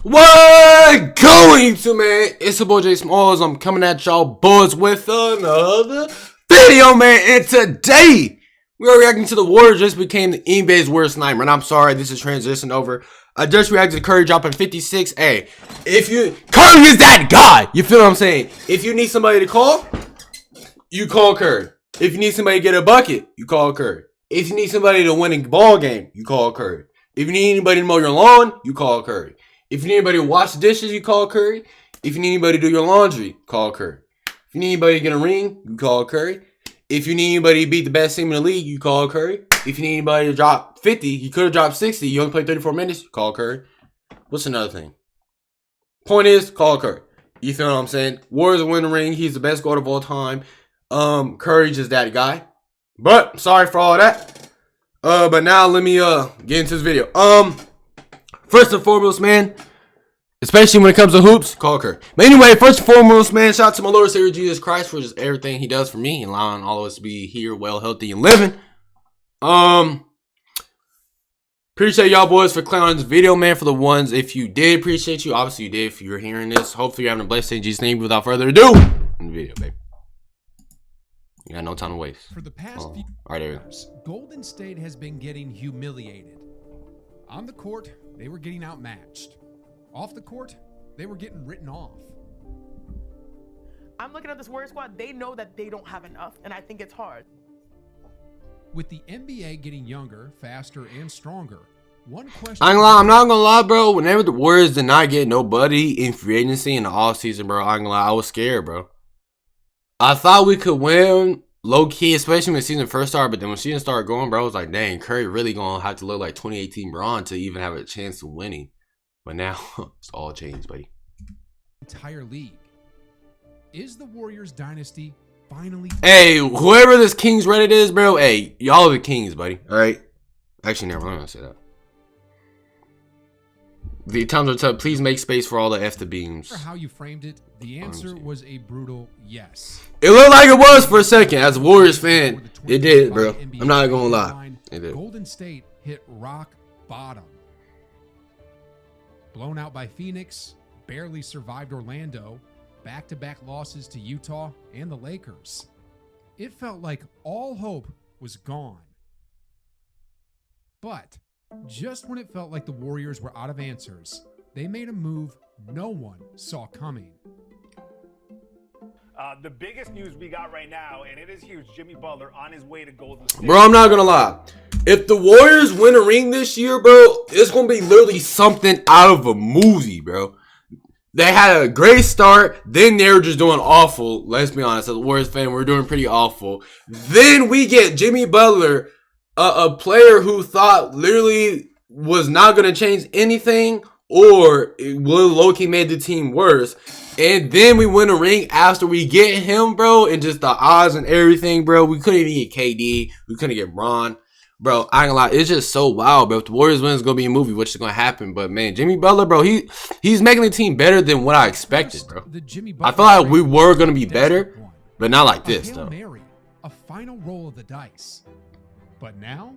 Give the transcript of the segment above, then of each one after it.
What going to, man? It's your boy Jay Smalls. I'm coming at y'all boys with another video, man. And today we are reacting to the Warriors just became the NBA's worst nightmare. And I'm sorry, this is transition over. I just reacted to Curry dropping 56. Hey, Curry is that guy. You feel what I'm saying? If you need somebody to call, you call Curry. If you need somebody to get a bucket, you call Curry. If you need somebody to win a ball game, you call Curry. If you need anybody to mow your lawn, you call Curry. If you need anybody to wash the dishes, you call Curry. If you need anybody to do your laundry, call Curry. If you need anybody to get a ring, you call Curry. If you need anybody to beat the best team in the league, you call Curry. If you need anybody to drop 50, you could have dropped 60. You only played 34 minutes, you call Curry. What's another thing? Point is, call Curry. You feel what I'm saying? Warriors win the ring. He's the best guard of all time. Curry just that guy. But sorry for all that. But now let me get into this video. First and foremost, man, especially when it comes to hoops, call Curry. But anyway, first and foremost, man, shout out to my Lord Savior Jesus Christ for just everything he does for me and allowing all of us to be here, well, healthy, and living. Appreciate y'all boys for clowning this video, man. For the ones, if you did, appreciate you. Obviously, you did. If you're hearing this, hopefully you're having a blessed day in Jesus' name. Without further ado, in the video, baby. You got no time to waste. For the past few years, Golden State has been getting humiliated. On the court, they were getting outmatched. Off the court, they were getting written off. I'm looking at this Warrior squad. They know that they don't have enough, and I think it's hard. With the NBA getting younger, faster, and stronger, one question... I'm not gonna lie, bro. Whenever the Warriors did not get nobody in free agency in the offseason, bro, I'm gonna lie, I was scared, bro. I thought we could win low-key, especially when the season first started, but then when season started going, bro, I was like, dang, Curry really gonna have to look like 2018 Bron to even have a chance of winning. But now, it's all changed, buddy. Entire league. Is the Warriors dynasty finally... Hey, whoever this Kings Reddit is, bro, hey, y'all are the Kings, buddy, all right? Actually, never mind, I'm gonna say that. The times are tough. Please make space for all the F the beams. For how you framed it, the answer was a brutal yes. It looked like it was for a second. As a Warriors fan, it did, bro. I'm not gonna lie. It did. Golden State hit rock bottom. Blown out by Phoenix, barely survived Orlando, back-to-back losses to Utah and the Lakers. It felt like all hope was gone. But just when it felt like the Warriors were out of answers, they made a move no one saw coming. The biggest news we got right now, and it is huge, Jimmy Butler on his way to Golden State. Bro, I'm not gonna lie. If the Warriors win a ring this year, bro, it's gonna be literally something out of a movie, bro. They had a great start, then they were just doing awful. Let's be honest, as a Warriors fan, we're doing pretty awful. Then we get Jimmy Butler, a player who thought literally was not gonna change anything, or it will low-key made the team worse. And then we win a ring after we get him, bro, and just the odds and everything, bro. We couldn't even get KD. We couldn't get Bron. Bro, I ain't gonna lie. It's just so wild, bro. If the Warriors win, it's going to be a movie, which is going to happen. But, man, Jimmy Butler, bro, he's making the team better than what I expected, bro. I thought like we were going to be better, but not like this, though. A final roll of the dice. But now,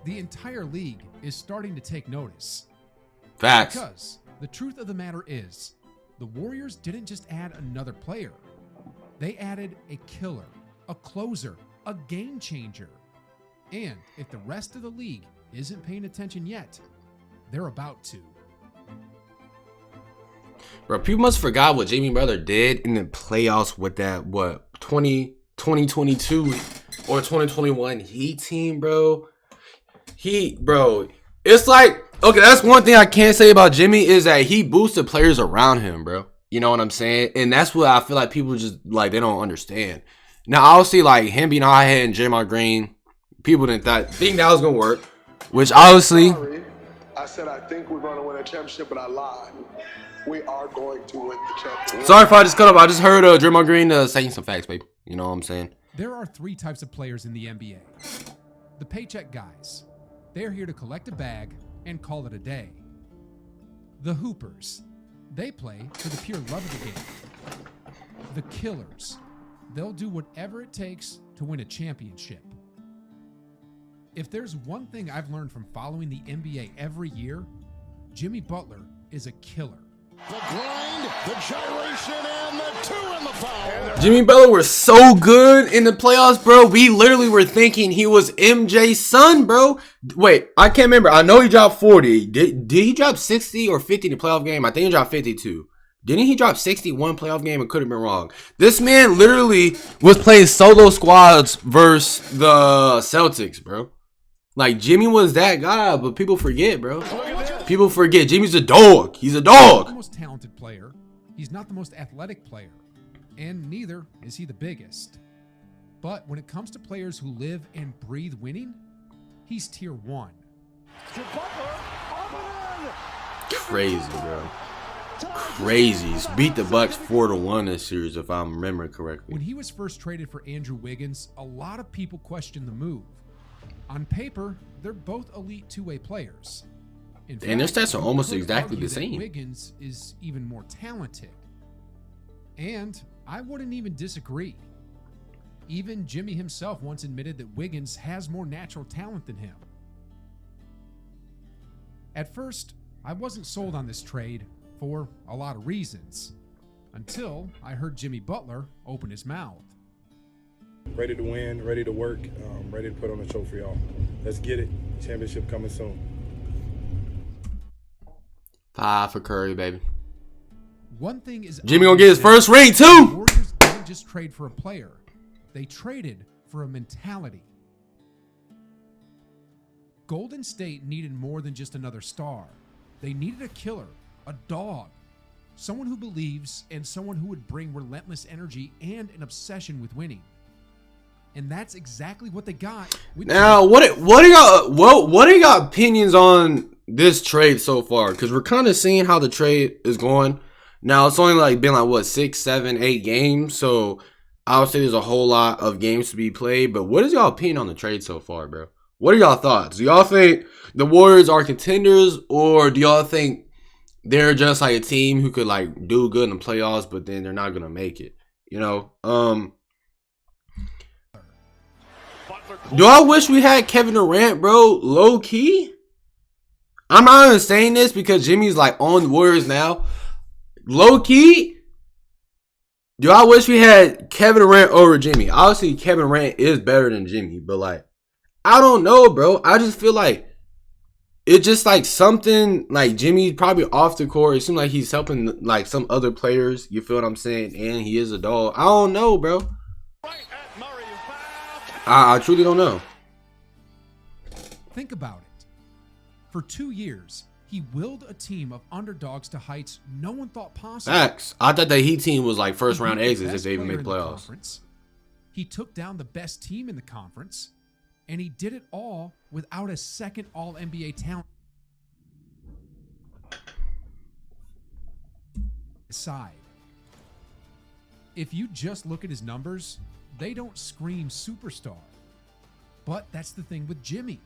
the entire league is starting to take notice. Facts. Because the truth of the matter is, the Warriors didn't just add another player. They added a killer, a closer, a game changer. And if the rest of the league isn't paying attention yet, they're about to. Bro, people must forgot what Jimmy Butler did in the playoffs with that, 2022 or 2021 Heat team, bro. It's like, okay, that's one thing I can't say about Jimmy is that he boosted players around him, bro. You know what I'm saying? And that's what I feel like people just, like, they don't understand. Now, obviously, like, him being hot head and Draymond Green, people didn't think that was going to work, which obviously... I said I think we're going to win a championship, but I lied. We are going to win the championship. Sorry if I just cut up. I just heard Draymond Green saying some facts, baby. You know what I'm saying? There are three types of players in the NBA. The paycheck guys. They're here to collect a bag and call it a day. The hoopers. They play for the pure love of the game. The killers. They'll do whatever it takes to win a championship. If there's one thing I've learned from following the NBA every year, Jimmy Butler is a killer. The grind, the gyration, and the 2 in the foul. Jimmy Butler was so good in the playoffs, bro. We literally were thinking he was MJ's son, bro. Wait, I can't remember. I know he dropped 40. Did he drop 60 or 50 in the playoff game? I think he dropped 52. Didn't he drop 61 playoff game? It could have been wrong. This man literally was playing solo squads versus the Celtics, bro. Like, Jimmy was that guy, but people forget, bro. People forget. Jimmy's a dog. He's a He's not dog. the most talented player. He's not the most athletic player. And neither is he the biggest. But when it comes to players who live and breathe winning, he's tier 1. Crazy, bro. Crazy. Beat the Bucks 4-1 this series, if I'm remembering correctly. When he was first traded for Andrew Wiggins, a lot of people questioned the move. On paper, they're both elite two-way players. In And their fact, stats are you almost could exactly argue the that same. Wiggins is even more talented. And I wouldn't even disagree. Even Jimmy himself once admitted that Wiggins has more natural talent than him. At first, I wasn't sold on this trade for a lot of reasons, until I heard Jimmy Butler open his mouth. Ready to win, ready to work, ready to put on a show for y'all. Let's get it. Championship coming soon. 5 for Curry, baby. One thing is Jimmy gonna get his obvious first ring, that too. the Warriors didn't just trade for a player. They traded for a mentality. Golden State needed more than just another star. They needed a killer, a dog, someone who believes and someone who would bring relentless energy and an obsession with winning. And that's exactly what they got. With Now, what are y'all opinions on this trade so far? Because we're kind of seeing how the trade is going. Now, it's only been what, 6, 7, 8 games. So I would say there's a whole lot of games to be played. But what is y'all opinion on the trade so far, bro? What are y'all thoughts? Do y'all think the Warriors are contenders, or do y'all think they're just like a team who could do good in the playoffs, but then they're not gonna make it? You know, do I wish we had Kevin Durant, bro? Low key, I'm not even saying this because Jimmy's on the Warriors now. Low key, do I wish we had Kevin Durant over Jimmy? Obviously, Kevin Durant is better than Jimmy, but I don't know, bro. I just feel it's just something Jimmy's probably off the court. It seems like he's helping some other players. You feel what I'm saying? And he is a dog. I don't know, bro. I truly don't know. Think about it. For 2 years, he willed a team of underdogs to heights no one thought possible. Facts. I thought that Heat team was first He round beat the exits if best they even player made in the playoffs. conference. He took down the best team in the conference, and he did it all without a second All-NBA talent side. If you just look at his numbers, they don't scream superstar. But that's the thing with Jimmy.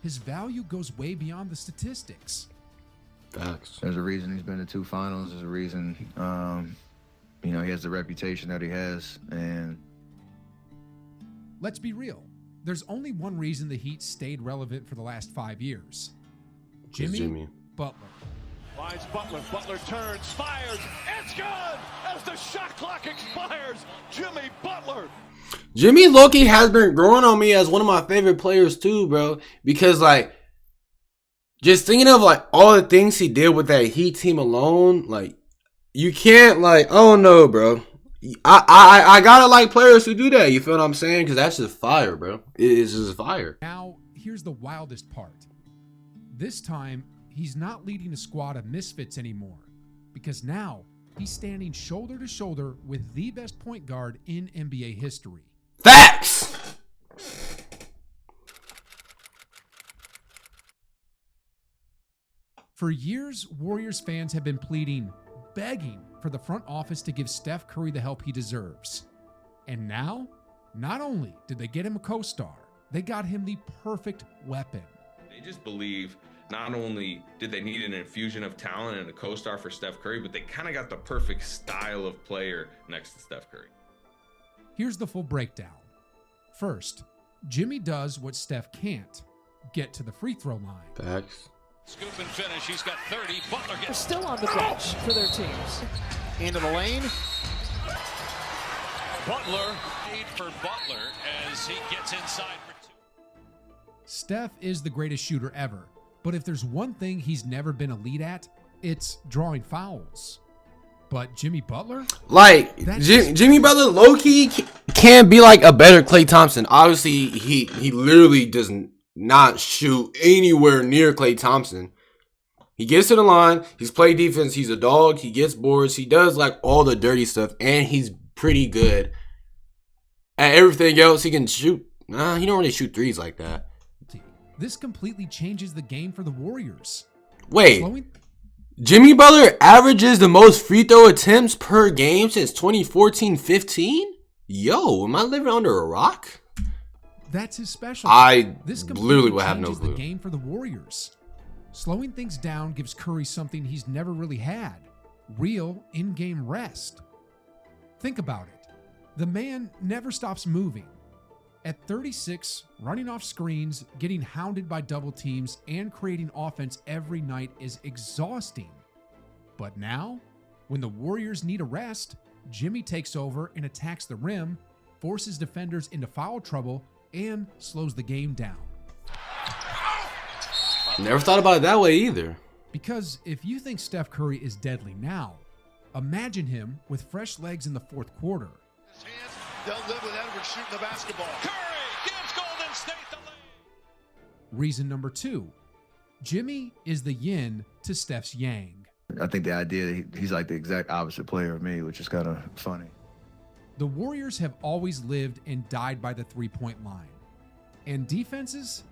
His value goes way beyond the statistics. Facts. There's a reason he's been to 2 finals. There's a reason, he has the reputation that he has. And Let's be real. There's only one reason the Heat stayed relevant for the last 5 years. Jimmy Butler. Finds Butler. Butler turns, fires. It's good as the shot clock expires. Jimmy Butler. Jimmy Loki has been growing on me as one of my favorite players too, bro. Because just thinking of all the things he did with that Heat team alone, you can't I don't know, bro. I gotta like players who do that. You feel what I'm saying? Because that's just fire, bro. It is just fire. Now, here's the wildest part. This time, he's not leading a squad of misfits anymore, because now he's standing shoulder to shoulder with the best point guard in NBA history. Facts. For years, Warriors fans have been pleading, begging for the front office to give Steph Curry the help he deserves. And now, not only did they get him a co-star, they got him the perfect weapon. They just believe not only did they need an infusion of talent and a co-star for Steph Curry, but they kind of got the perfect style of player next to Steph Curry. Here's the full breakdown. First, Jimmy does what Steph can't, get to the free throw line. Facts. Scoop and finish. He's got 30. Butler gets still on the bench for their teams. into the lane. Butler, aid for Butler as he gets inside for 2. Steph is the greatest shooter ever, but if there's one thing he's never been elite at, it's drawing fouls. But Jimmy Butler? Like, Jimmy Butler low-key can be like a better Klay Thompson. Obviously, he literally does not shoot anywhere near Klay Thompson. He gets to the line, he's played defense, he's a dog, he gets boards, he does like all the dirty stuff, and he's pretty good at everything else. He can shoot. Nah, he don't really shoot threes like that. This completely changes the game for the Warriors. Wait, Jimmy Butler averages the most free throw attempts per game since 2014-15? Yo, am I living under a rock? That's his specialty. This literally will have no changes clue. the game for the Warriors. Slowing things down gives Curry something he's never really had: real in-game rest. Think about it. The man never stops moving. At 36, running off screens, getting hounded by double teams, and creating offense every night is exhausting. But now, when the Warriors need a rest, Jimmy takes over and attacks the rim, forces defenders into foul trouble, and slows the game down. Never thought about it that way either. Because if you think Steph Curry is deadly now, imagine him with fresh legs in the fourth quarter. They'll live with Edwards shooting the basketball. Curry gives Golden State the lead. Reason number 2, Jimmy is the yin to Steph's yang. I think the idea that he's like the exact opposite player of me, which is kind of funny. The Warriors have always lived and died by the three-point line. And defenses,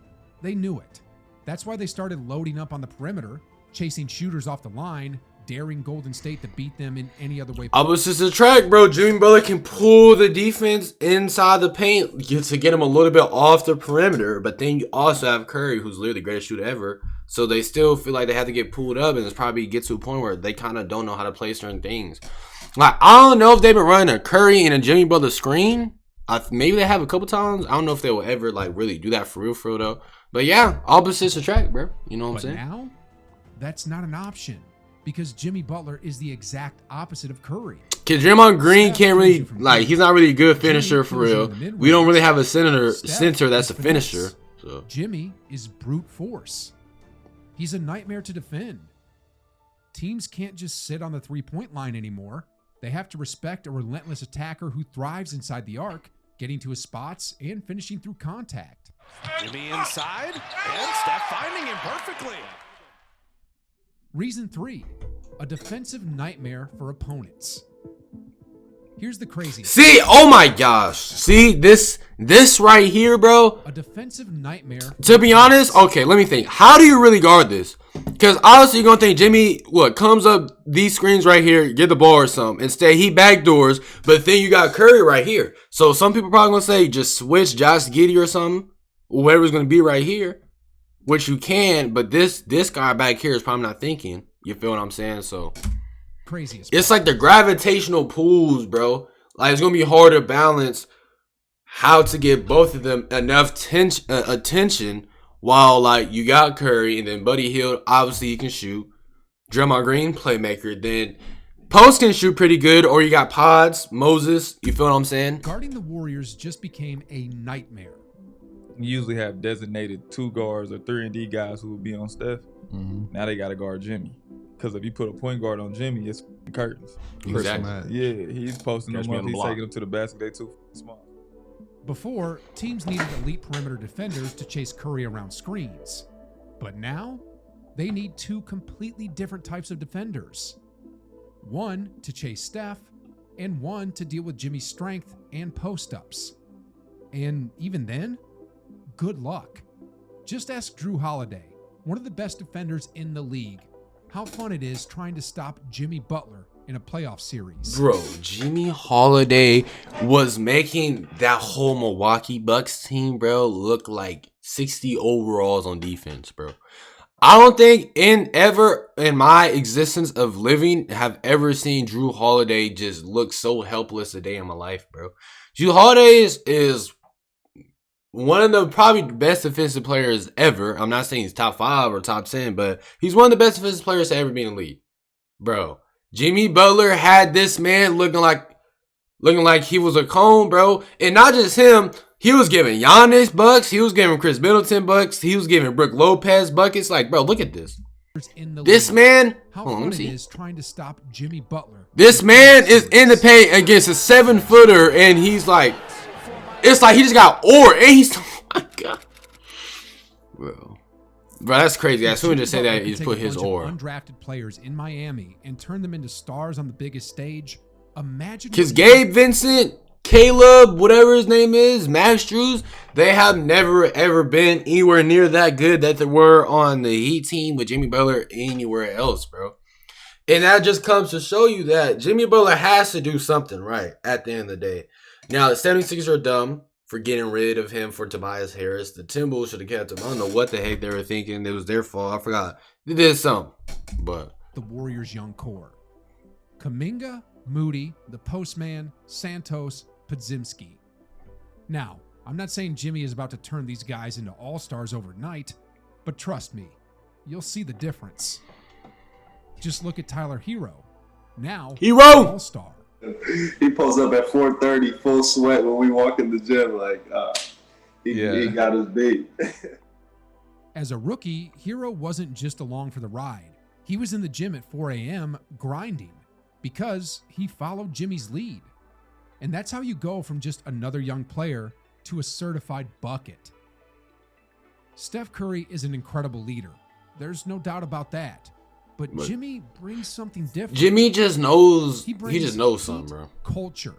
they knew it. That's why they started loading up on the perimeter, chasing shooters off the line, daring Golden State to beat them in any other way. Opposites attract, bro. Jimmy Butler can pull the defense inside the paint to get him a little bit off the perimeter, but then you also have Curry, who's literally the greatest shooter ever. So they still feel like they have to get pulled up, and it's probably get to a point where they kind of don't know how to play certain things. Like, I don't know if they've been running a Curry and a Jimmy Butler screen. Maybe they have a couple times. I don't know if they will ever like really do that for real though. But yeah, opposites attract, bro. You know what I'm saying? But now, that's not an option, because Jimmy Butler is the exact opposite of Curry. Cause Draymond Green can't really, like, he's not really a good finisher for real. We don't really have a center that's a finisher. So Jimmy is brute force. He's a nightmare to defend. Teams can't just sit on the three-point line anymore. They have to respect a relentless attacker who thrives inside the arc, getting to his spots and finishing through contact. Jimmy inside, and Steph finding him perfectly. Reason 3, a defensive nightmare for opponents. Here's the crazy. See, oh my gosh. See, this right here, bro. A defensive nightmare. To be honest, okay, let me think. How do you really guard this? Because obviously you're going to think Jimmy, comes up these screens right here, get the ball or something. Instead, he backdoors, but then you got Curry right here. So some people probably going to say just switch Josh Giddey or something. Whoever's going to be right here. Which you can, but this guy back here is probably not thinking. You feel what I'm saying? So crazy. It's like the gravitational pulls, bro. Like, it's gonna be hard to balance how to get both of them enough attention while, like, you got Curry and then Buddy Hield. Obviously, he can shoot. Draymond Green, playmaker. Then Post can shoot pretty good, or you got Pods, Moses. You feel what I'm saying? Guarding the Warriors just became a nightmare. You usually have designated 2 guards or 3-and-D guys who will be on Steph. Now they got to guard Jimmy. Because if you put a point guard on Jimmy, it's curtains. Exactly. Yeah, he's posting them up. He's taking them to the basket. They too small. Before, teams needed elite perimeter defenders to chase Curry around screens. But now, they need 2 completely different types of defenders. One to chase Steph, and one to deal with Jimmy's strength and post-ups. And even then, good luck. Just ask Drew Holiday, one of the best defenders in the league, how fun it is trying to stop Jimmy Butler in a playoff series. Bro, Jimmy Holiday was making that whole Milwaukee Bucks team, bro, look like 60 overalls on defense, bro. I don't think ever in my existence of living have ever seen Drew Holiday just look so helpless a day in my life, bro. Drew Holiday is one of the probably best defensive players ever. I'm not saying he's top 5 or top 10, but he's one of the best defensive players to ever be in the league. Bro, Jimmy Butler had this man looking like he was a cone, bro. And not just him, he was giving Giannis bucks, he was giving Chris Middleton bucks, he was giving Brook Lopez buckets. Like, bro, look at this. This man, how fun it is trying to stop Jimmy Butler. This man is in the paint against a 7-footer, and he's like, it's like he just got and he's, oh my God. Bro, that's crazy. As soon as you say that, he's put his undrafted players in Miami and turn them into stars on the biggest stage. Imagine. Because Gabe Vincent, Caleb, whatever his name is, Max Strus, they have never ever been anywhere near that good that they were on the Heat team with Jimmy Butler anywhere else, bro. And that just comes to show you that Jimmy Butler has to do something right at the end of the day. Now, the 76ers are dumb for getting rid of him for Tobias Harris. The Timberwolves should have kept him. I don't know what the heck they were thinking. It was their fault. I forgot. They did something. But the Warriors' young core. Kuminga, Moody, the Postman, Santos, Podziemski. Now, I'm not saying Jimmy is about to turn these guys into all-stars overnight, but trust me, you'll see the difference. Just look at Tyler Hero. Now, all-star. He pulls up at 4:30, full sweat when we walk in the gym. Like, he got his beat. As a rookie, Hero wasn't just along for the ride. He was in the gym at 4 a.m. grinding because he followed Jimmy's lead. And that's how you go from just another young player to a certified bucket. Steph Curry is an incredible leader. There's no doubt about that. But Jimmy brings something different. Jimmy just knows. He just knows something, bro. Culture.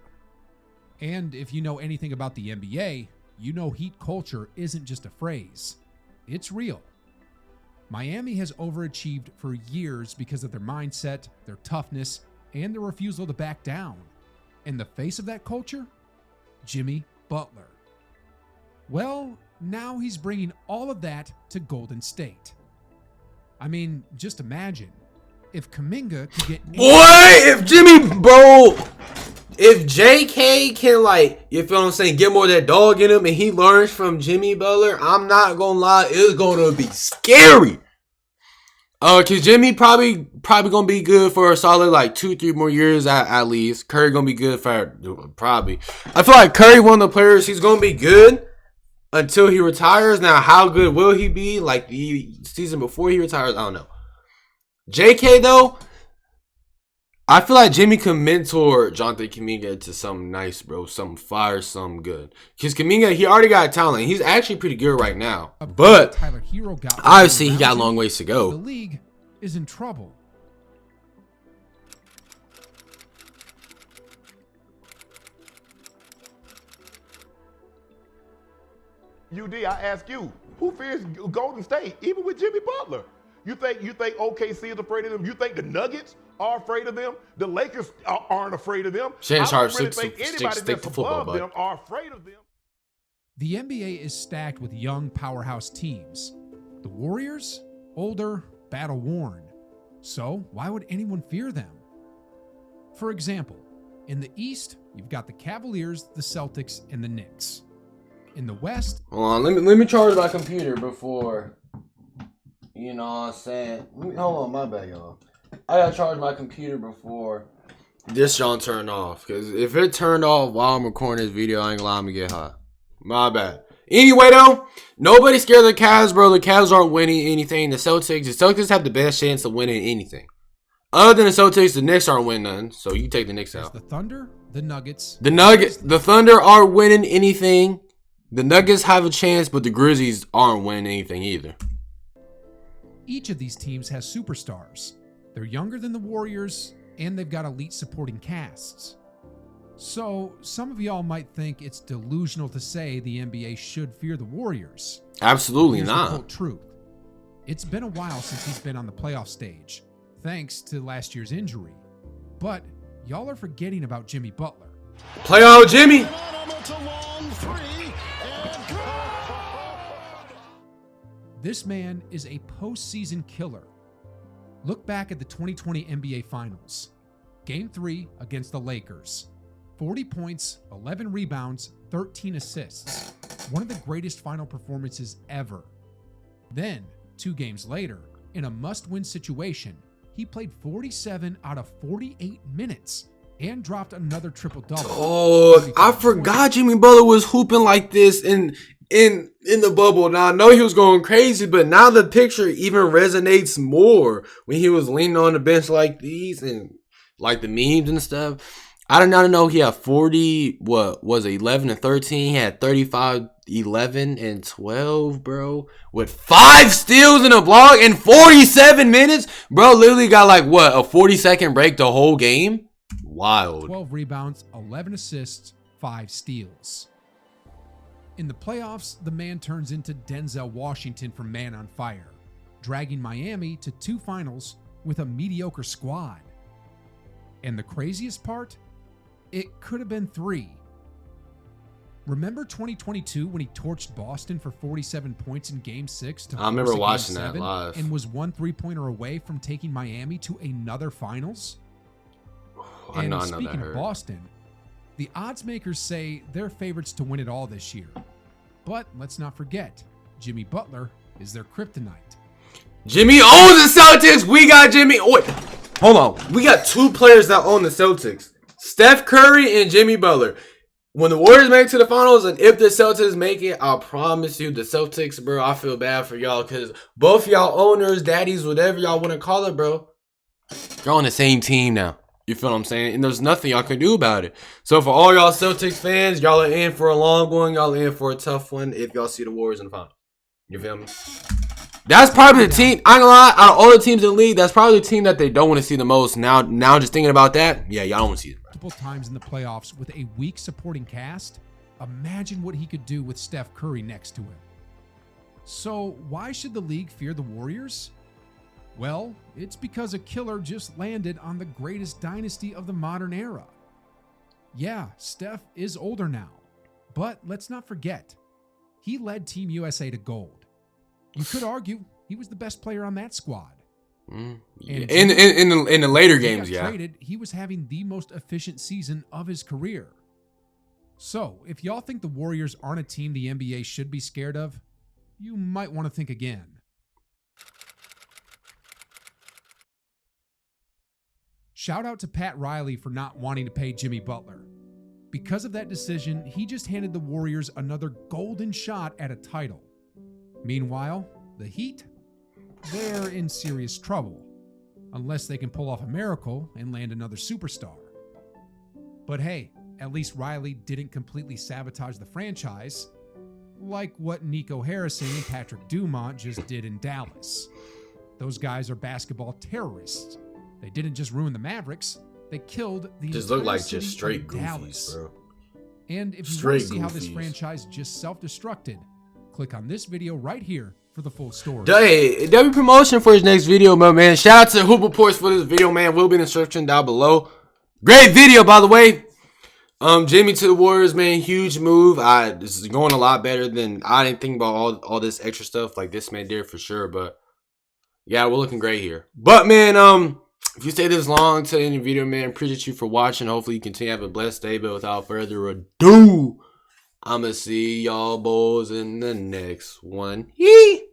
And if you know anything about the NBA, you know Heat culture isn't just a phrase. It's real. Miami has overachieved for years because of their mindset, their toughness, and their refusal to back down. And the face of that culture? Jimmy Butler. Well, now he's bringing all of that to Golden State. I mean, just imagine if Kuminga could get... If JK can, like, you feel what I'm saying, get more of that dog in him and he learns from Jimmy Butler, I'm not gonna lie, it's gonna be scary. Cause Jimmy probably gonna be good for a solid like 2-3 more years at least. Curry gonna be good for probably. I feel like Curry, one of the players, he's gonna be good until he retires. Now, how good will he be? Like the season before he retires, I don't know. JK though, I feel like Jimmy can mentor Jonathan Kuminga to something nice, bro. Something fire, something good. Because Kuminga, he already got talent. He's actually pretty good right now. But Tyler Hero got obviously he got a long ways to go. The league is in trouble. UD, I ask you, who fears Golden State, even with Jimmy Butler? You think OKC is afraid of them? You think the Nuggets are afraid of them? The Lakers aren't afraid of them? I don't really think anybody that's above them are afraid of them. The NBA is stacked with young powerhouse teams. The Warriors, older, battle-worn. So why would anyone fear them? For example, in the East, you've got the Cavaliers, the Celtics, and the Knicks. In the West... Hold on, let me charge my computer before... You know what I'm saying? Hold on, my bad, y'all. I gotta charge my computer before this y'all turn off. Because if it turned off while I'm recording this video, I ain't gonna lie, I'm gonna get hot. My bad. Anyway, though, nobody's scared of the Cavs, bro. The Cavs aren't winning anything. The Celtics have the best chance of winning anything. Other than the Celtics, the Knicks aren't winning none. So you take the Knicks out. The Thunder, the Nuggets. The Thunder aren't winning anything. The Nuggets have a chance, but the Grizzlies aren't winning anything either. Each of these teams has superstars. They're younger than the Warriors, and they've got elite supporting casts. So, some of y'all might think it's delusional to say the NBA should fear the Warriors. Absolutely Here's not. The cold truth. It's been a while since he's been on the playoff stage, thanks to last year's injury. But y'all are forgetting about Jimmy Butler. Playoff Jimmy! This man is a postseason killer. Look back at the 2020 NBA Finals. Game 3 against the Lakers. 40 points, 11 rebounds, 13 assists. One of the greatest final performances ever. Then, 2 games later, in a must-win situation, he played 47 out of 48 minutes and dropped another triple-double. Oh, I forgot Jimmy Butler was hooping like this in the bubble. Now, I know he was going crazy, but now the picture even resonates more when he was leaning on the bench like these and like the memes and stuff. I did not know he had 40, what was it, 11 and 13. He had 35, 11 and 12, bro. With 5 steals and a block in 47 minutes. Bro literally got like, what, a 40-second break the whole game? Wild. 12 rebounds, 11 assists, 5 steals. In the playoffs, the man turns into Denzel Washington from Man on Fire, dragging Miami to 2 finals with a mediocre squad. And the craziest part? It could have been 3. Remember 2022 when he torched Boston for 47 points in Game 6 to I remember force a watching Game that 7 live. and was 1 3-pointer away from taking Miami to another finals? I know Speaking that of hurt. Boston, the odds makers say they're favorites to win it all this year. But let's not forget, Jimmy Butler is their kryptonite. Jimmy owns the Celtics. We got Jimmy. Wait, hold on. We got 2 players that own the Celtics. Steph Curry and Jimmy Butler. When the Warriors make it to the finals, and if the Celtics make it, I promise you, the Celtics, bro, I feel bad for y'all because both y'all owners, daddies, whatever y'all want to call it, bro, they're on the same team now. You feel what I'm saying? And there's nothing y'all can do about it. So for all y'all Celtics fans, y'all are in for a long one. Y'all are in for a tough one if y'all see the Warriors in the finals. You feel me? That's probably the team. I ain't gonna lie, out of all the teams in the league, that's probably the team that they don't want to see the most. Now just thinking about that, yeah, y'all don't want to see it. Multiple times in the playoffs with a weak supporting cast, imagine what he could do with Steph Curry next to him. So why should the league fear the Warriors? Well, it's because a killer just landed on the greatest dynasty of the modern era. Yeah, Steph is older now, but let's not forget, he led Team USA to gold. You could argue he was the best player on that squad. Yeah. In the later games, yeah. Traded, he was having the most efficient season of his career. So, if y'all think the Warriors aren't a team the NBA should be scared of, you might want to think again. Shout out to Pat Riley for not wanting to pay Jimmy Butler. Because of that decision, he just handed the Warriors another golden shot at a title. Meanwhile, the Heat, they're in serious trouble, unless they can pull off a miracle and land another superstar. But hey, at least Riley didn't completely sabotage the franchise, like what Nico Harrison and Patrick Dumont just did in Dallas. Those guys are basketball terrorists. They didn't just ruin the Mavericks, they killed the just entire look like city just straight of goofies, Dallas. bro. And if you Straight want to see how this goofies. franchise just self-destructed, click on this video right here for the full story. Hey, W promotion for his next video, my man. Shout out to Hoop Reports for this video, man. Will be in the description down below. Great video, by the way. Jimmy to the Warriors, man. Huge move. This is going a lot better than I didn't think about all this extra stuff like this man did for sure. But yeah, we're looking great here. But man, if you stayed this long to the end of the video, man, appreciate you for watching. Hopefully you continue to have a blessed day. But without further ado, I'ma see y'all boys in the next one. Yee!